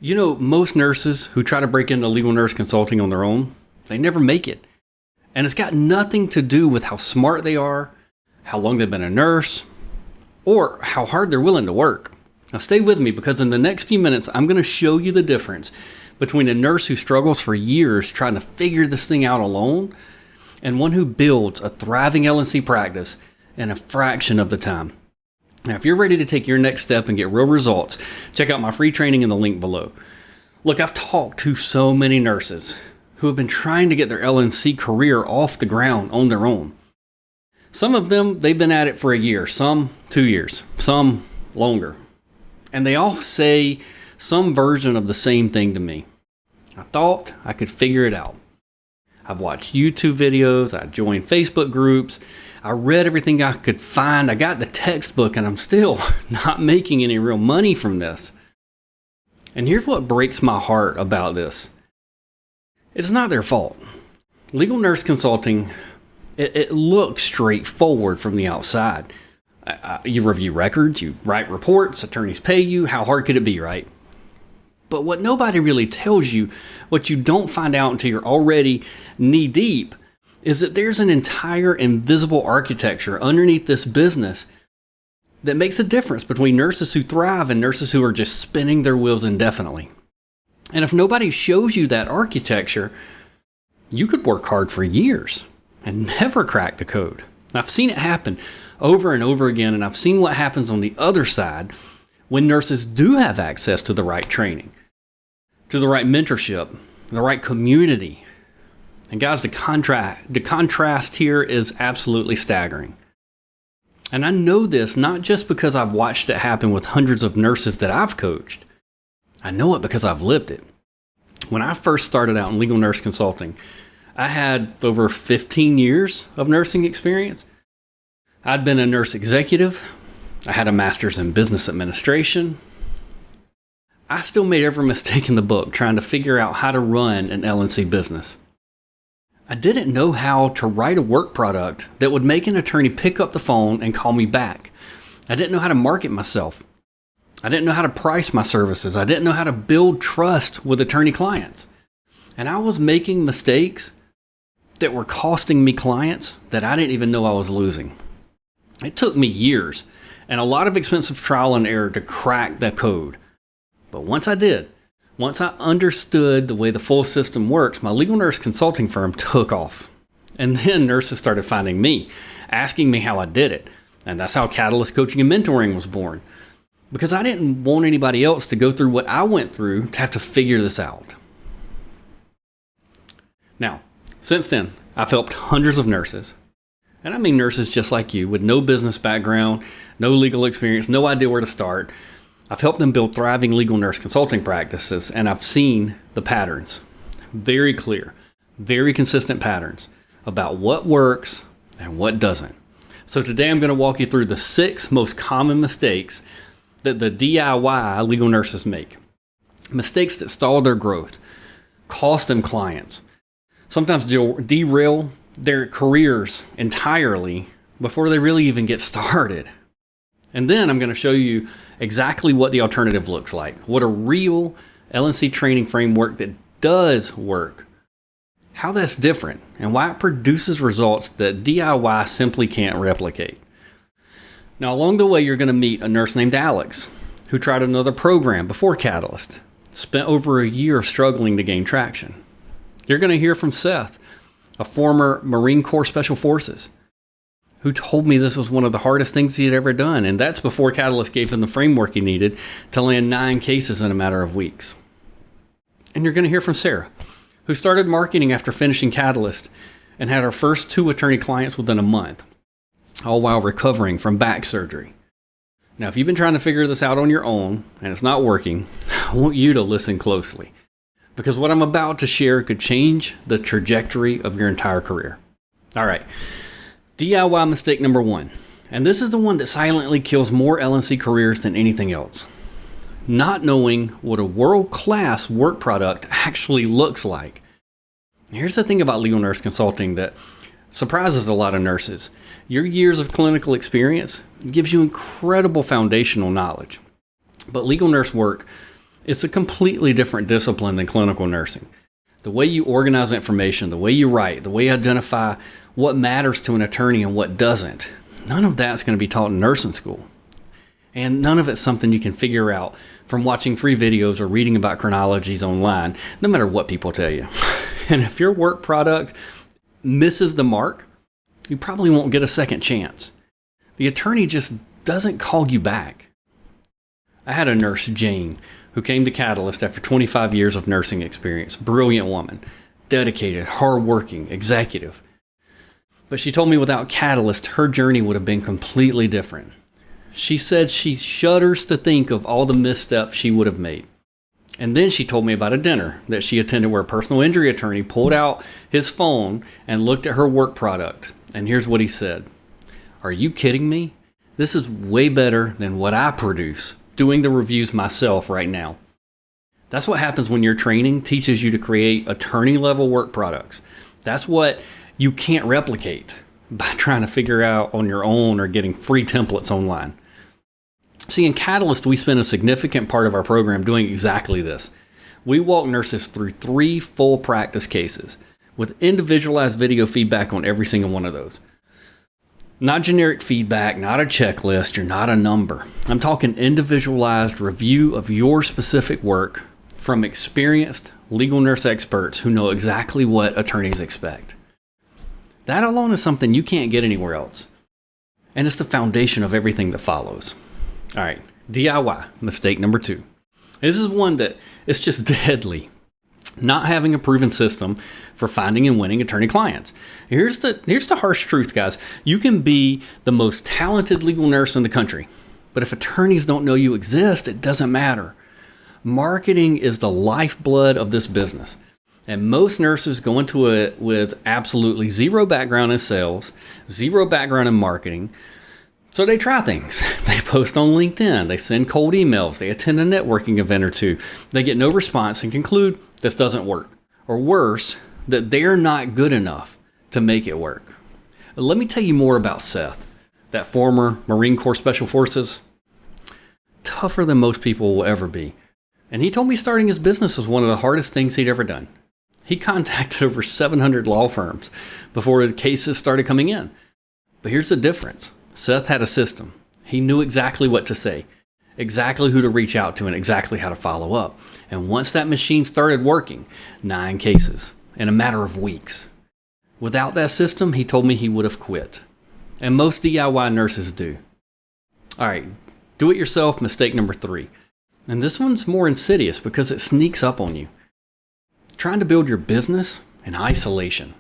You know, most nurses who try to break into legal nurse consulting on their own, they never make it. And it's got nothing to do with how smart they are, how long they've been a nurse, or how hard they're willing to work. Now stay with me, because in the next few minutes, I'm going to show you the difference between a nurse who struggles for years trying to figure this thing out alone and one who builds a thriving LNC practice in a fraction of the time. Now, if you're ready to take your next step and get real results, check out my free training in the link below. Look, I've talked to so many nurses who have been trying to get their LNC career off the ground on their own. Some of them, they've been at it for a year, some 2 years, some longer. And they all say some version of the same thing to me. I thought I could figure it out. I've watched YouTube videos, I joined Facebook groups, I read everything I could find, I got the textbook, and I'm still not making any real money from this. And here's what breaks my heart about this. It's not their fault. Legal nurse consulting, it looks straightforward from the outside. You review records, you write reports, attorneys pay you. How hard could it be, right? But what nobody really tells you, what you don't find out until you're already knee deep, is that there's an entire invisible architecture underneath this business that makes a difference between nurses who thrive and nurses who are just spinning their wheels indefinitely. And if nobody shows you that architecture, you could work hard for years and never crack the code. I've seen it happen over and over again, and I've seen what happens on the other side when nurses do have access to the right training, to the right mentorship, the right community. And guys, the contrast here is absolutely staggering. And I know this not just because I've watched it happen with hundreds of nurses that I've coached. I know it because I've lived it. When I first started out in legal nurse consulting, I had over 15 years of nursing experience. I'd been a nurse executive. I had a master's in business administration. I still made every mistake in the book trying to figure out how to run an LNC business. I didn't know how to write a work product that would make an attorney pick up the phone and call me back. I didn't know how to market myself. I didn't know how to price my services. I didn't know how to build trust with attorney clients. And I was making mistakes that were costing me clients that I didn't even know I was losing. It took me years and a lot of expensive trial and error to crack that code. But once I did, once I understood the way the full system works, my legal nurse consulting firm took off. And then nurses started finding me, asking me how I did it. And that's how Catalyst Coaching and Mentoring was born. Because I didn't want anybody else to go through what I went through to have to figure this out. Now, since then, I've helped hundreds of nurses. And I mean nurses just like you, with no business background, no legal experience, no idea where to start. I've helped them build thriving legal nurse consulting practices, and I've seen the patterns. Very clear, very consistent patterns about what works and what doesn't. So today I'm going to walk you through the 6 most common mistakes that the DIY legal nurses make. Mistakes that stall their growth, cost them clients, sometimes derail their careers entirely before they really even get started. And then I'm going to show you exactly what the alternative looks like, what a real LNC training framework that does work, how that's different, and why it produces results that DIY simply can't replicate. Now, along the way, you're going to meet a nurse named Alex, who tried another program before Catalyst, spent over a year struggling to gain traction. You're going to hear from Seth, a former Marine Corps Special Forces, who told me this was one of the hardest things he had ever done, and that's before Catalyst gave him the framework he needed to land 9 cases in a matter of weeks. And you're going to hear from Sarah, who started marketing after finishing Catalyst and had her first 2 attorney clients within a month, all while recovering from back surgery. Now, if you've been trying to figure this out on your own and it's not working, I want you to listen closely, because what I'm about to share could change the trajectory of your entire career. All right. DIY mistake number 1, and this is the one that silently kills more LNC careers than anything else. Not knowing what a world-class work product actually looks like. Here's the thing about legal nurse consulting that surprises a lot of nurses. Your years of clinical experience gives you incredible foundational knowledge. But legal nurse work It's a completely different discipline than clinical nursing. The way you organize information, the way you write, the way you identify what matters to an attorney and what doesn't, none of that's going to be taught in nursing school. And none of it's something you can figure out from watching free videos or reading about chronologies online, no matter what people tell you. And if your work product misses the mark, you probably won't get a second chance. The attorney just doesn't call you back. I had a nurse, Jane, who came to Catalyst after 25 years of nursing experience. Brilliant woman, dedicated, hardworking, executive. But she told me without Catalyst, her journey would have been completely different. She said she shudders to think of all the missteps she would have made. And then she told me about a dinner that she attended where a personal injury attorney pulled out his phone and looked at her work product. And here's what he said. "Are you kidding me? This is way better than what I produce, doing the reviews myself right now." That's what happens when your training teaches you to create attorney-level work products. That's what you can't replicate by trying to figure out on your own or getting free templates online. See, in Catalyst, we spend a significant part of our program doing exactly this. We walk nurses through 3 full practice cases with individualized video feedback on every single one of those. Not generic feedback, not a checklist, you're not a number. I'm talking individualized review of your specific work from experienced legal nurse experts who know exactly what attorneys expect. That alone is something you can't get anywhere else. And it's the foundation of everything that follows. All right, DIY, mistake number 2. This is one that is just deadly. Not having a proven system for finding and winning attorney clients. Here's the harsh truth, guys. You can be the most talented legal nurse in the country, but if attorneys don't know you exist, it doesn't matter. Marketing is the lifeblood of this business. And most nurses go into it with absolutely zero background in sales, zero background in marketing. So they try things. They post on LinkedIn. They send cold emails. They attend a networking event or two. They get no response and conclude this doesn't work. Or worse, that they're not good enough to make it work. Let me tell you more about Seth, that former Marine Corps Special Forces. Tougher than most people will ever be. And he told me starting his business was one of the hardest things he'd ever done. He contacted over 700 law firms before the cases started coming in. But here's the difference. Seth had a system. He knew exactly what to say, exactly who to reach out to, and exactly how to follow up. And once that machine started working, 9 cases in a matter of weeks. Without that system, he told me he would have quit. And most DIY nurses do. All right, do it yourself, mistake number 3. And this one's more insidious because it sneaks up on you. Trying to build your business in isolation.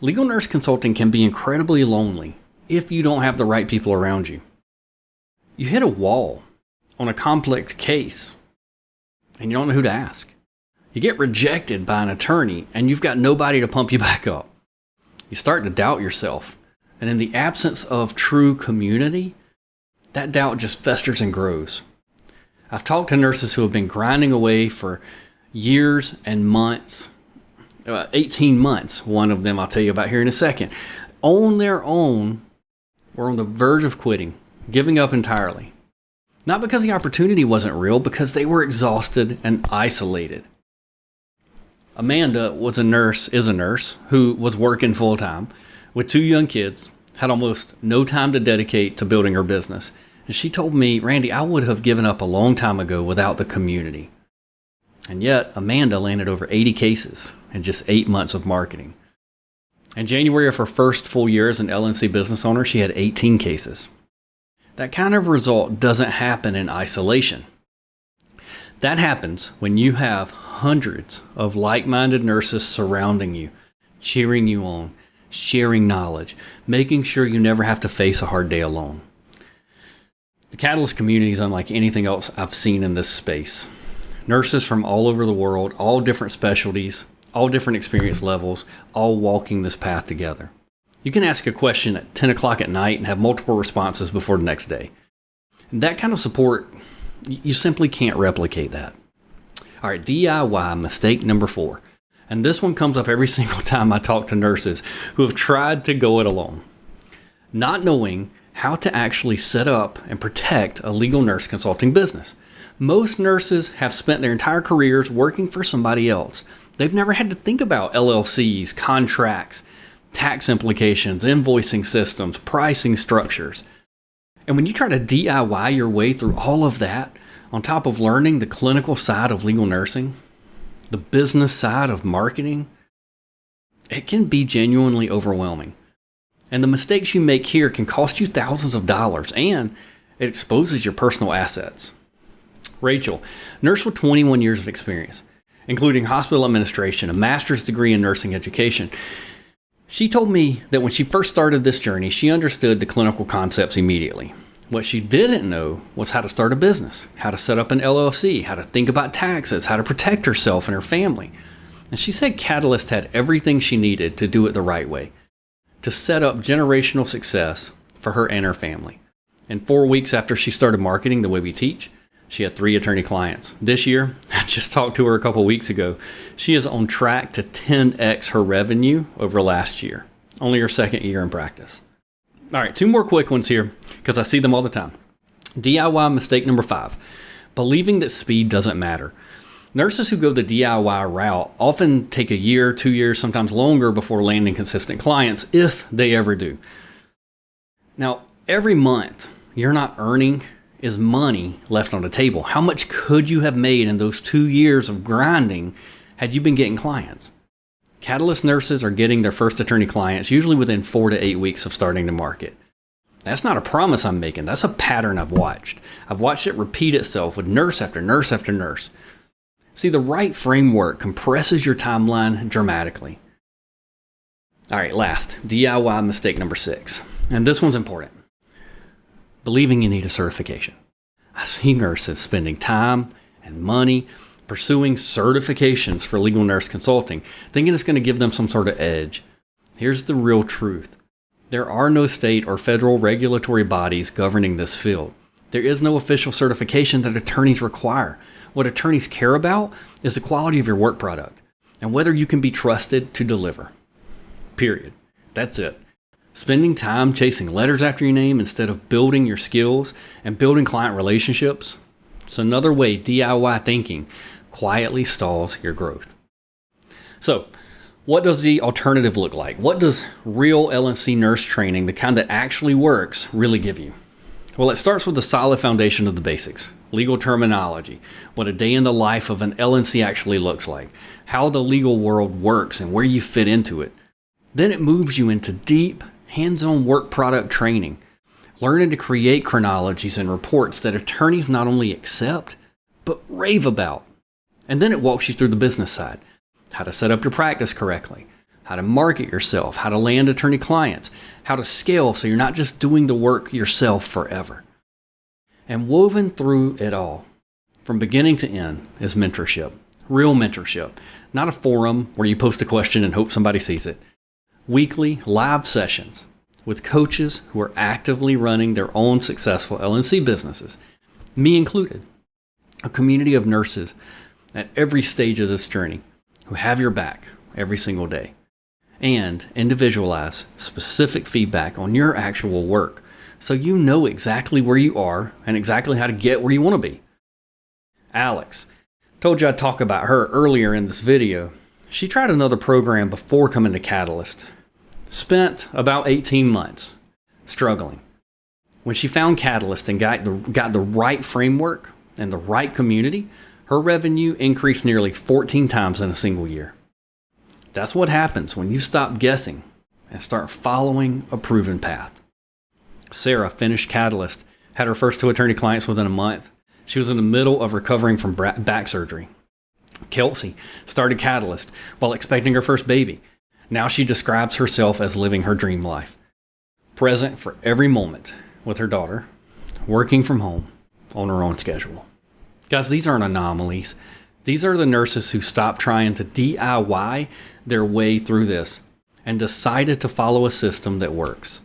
Legal nurse consulting can be incredibly lonely if you don't have the right people around you. You hit a wall on a complex case and you don't know who to ask. You get rejected by an attorney and you've got nobody to pump you back up. You start to doubt yourself. And in the absence of true community, that doubt just festers and grows. I've talked to nurses who have been grinding away for years and months, 18 months, one of them I'll tell you about here in a second, on their own, or on the verge of quitting, giving up entirely. Not because the opportunity wasn't real, because they were exhausted and isolated. Amanda is a nurse who was working full time with 2 young kids, had almost no time to dedicate to building her business. And she told me, "Randy, I would have given up a long time ago without the community." And yet, Amanda landed over 80 cases in just 8 months of marketing. In January of her first full year as an LNC business owner, she had 18 cases. That kind of result doesn't happen in isolation. That happens when you have hundreds of like-minded nurses surrounding you, cheering you on, sharing knowledge, making sure you never have to face a hard day alone. The Catalyst community is unlike anything else I've seen in this space. Nurses from all over the world, all different specialties, all different experience levels, all walking this path together. You can ask a question at 10 o'clock at night and have multiple responses before the next day. And that kind of support, you simply can't replicate that. All right, DIY mistake number 4. And this one comes up every single time I talk to nurses who have tried to go it alone. Not knowing how to actually set up and protect a legal nurse consulting business. Most nurses have spent their entire careers working for somebody else. They've never had to think about LLCs, contracts, tax implications, invoicing systems, pricing structures. And when you try to DIY your way through all of that, on top of learning the clinical side of legal nursing, the business side of marketing, it can be genuinely overwhelming. And the mistakes you make here can cost you thousands of dollars, and it exposes your personal assets. Rachel, nurse with 21 years of experience, including hospital administration, a master's degree in nursing education. She told me that when she first started this journey, she understood the clinical concepts immediately. What she didn't know was how to start a business, how to set up an LLC, how to think about taxes, how to protect herself and her family. And she said Catalyst had everything she needed to do it the right way, to set up generational success for her and her family. And 4 weeks after she started marketing the way we teach, she had 3 attorney clients. This year, I just talked to her a couple weeks ago, she is on track to 10x her revenue over last year, only her second year in practice. All right, 2 more quick ones here because I see them all the time. DIY mistake number 5, believing that speed doesn't matter. Nurses who go the DIY route often take a year, 2 years, sometimes longer before landing consistent clients, if they ever do. Now, every month you're not earning is money left on the table. How much could you have made in those 2 years of grinding had you been getting clients? Catalyst nurses are getting their first attorney clients usually within 4 to 8 weeks of starting to market. That's not a promise I'm making. That's a pattern I've watched. I've watched it repeat itself with nurse after nurse after nurse. See, the right framework compresses your timeline dramatically. All right, last, DIY mistake number 6. And this one's important. Believing you need a certification. I see nurses spending time and money pursuing certifications for legal nurse consulting, thinking it's going to give them some sort of edge. Here's the real truth. There are no state or federal regulatory bodies governing this field. There is no official certification that attorneys require. What attorneys care about is the quality of your work product and whether you can be trusted to deliver. Period. That's it. Spending time chasing letters after your name instead of building your skills and building client relationships, it's another way DIY thinking quietly stalls your growth. So, what does the alternative look like? What does real LNC nurse training, the kind that actually works, really give you? Well, it starts with a solid foundation of the basics. Legal terminology, what a day in the life of an LNC actually looks like, how the legal world works and where you fit into it. Then it moves you into deep, hands-on work product training, learning to create chronologies and reports that attorneys not only accept, but rave about. And then it walks you through the business side, how to set up your practice correctly, how to market yourself, how to land attorney clients, how to scale so you're not just doing the work yourself forever. And woven through it all, from beginning to end, is mentorship. Real mentorship, not a forum where you post a question and hope somebody sees it. Weekly live sessions with coaches who are actively running their own successful LNC businesses, me included. A community of nurses at every stage of this journey who have your back every single day. And individualize specific feedback on your actual work so you know exactly where you are and exactly how to get where you want to be. Alex, told you I'd talk about her earlier in this video. She tried another program before coming to Catalyst. Spent about 18 months struggling. When she found Catalyst and got the right framework and the right community, her revenue increased nearly 14 times in a single year. That's what happens when you stop guessing and start following a proven path. Sarah finished Catalyst, had her first 2 attorney clients within a month. She was in the middle of recovering from back surgery. Kelsey started Catalyst while expecting her first baby. Now she describes herself as living her dream life. Present for every moment with her daughter, working from home on her own schedule. Guys, these aren't anomalies. These are the nurses who stopped trying to DIY their way through this and decided to follow a system that works.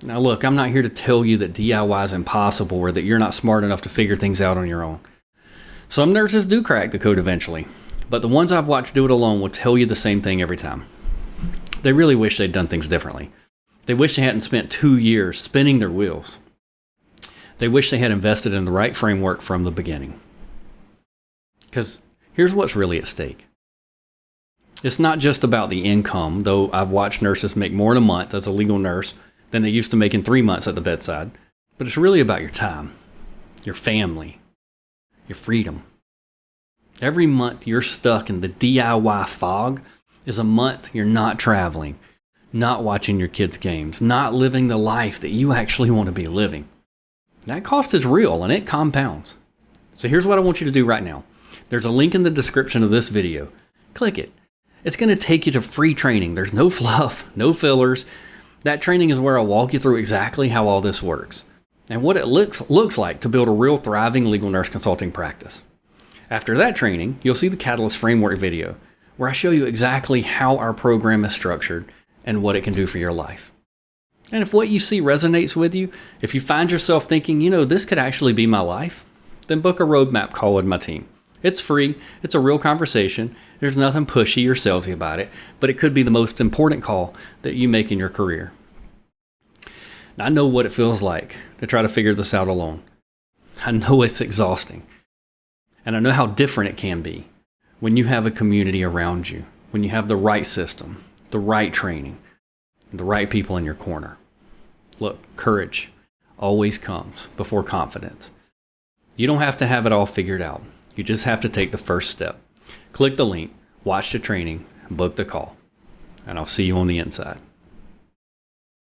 Now look, I'm not here to tell you that DIY is impossible or that you're not smart enough to figure things out on your own. Some nurses do crack the code eventually, but the ones I've watched do it alone will tell you the same thing every time. They really wish they'd done things differently. They wish they hadn't spent 2 years spinning their wheels. They wish they had invested in the right framework from the beginning. Because here's what's really at stake. It's not just about the income, though I've watched nurses make more in a month as a legal nurse than they used to make in 3 months at the bedside. But it's really about your time, your family, your freedom. Every month you're stuck in the DIY fog is a month you're not traveling, not watching your kids' games, not living the life that you actually want to be living. That cost is real and it compounds. So here's what I want you to do right now. There's a link in the description of this video. Click it. It's going to take you to free training. There's no fluff, no fillers. That training is where I'll walk you through exactly how all this works and what it looks like to build a real thriving legal nurse consulting practice. After that training, you'll see the Catalyst Framework video where I show you exactly how our program is structured and what it can do for your life. And if what you see resonates with you, if you find yourself thinking, this could actually be my life, then book a roadmap call with my team. It's free. It's a real conversation. There's nothing pushy or salesy about it, but it could be the most important call that you make in your career. Now, I know what it feels like to try to figure this out alone. I know it's exhausting. And I know how different it can be when you have a community around you, when you have the right system, the right training, and the right people in your corner. Look, courage always comes before confidence. You don't have to have it all figured out. You just have to take the first step. Click the link, watch the training, book the call, and I'll see you on the inside.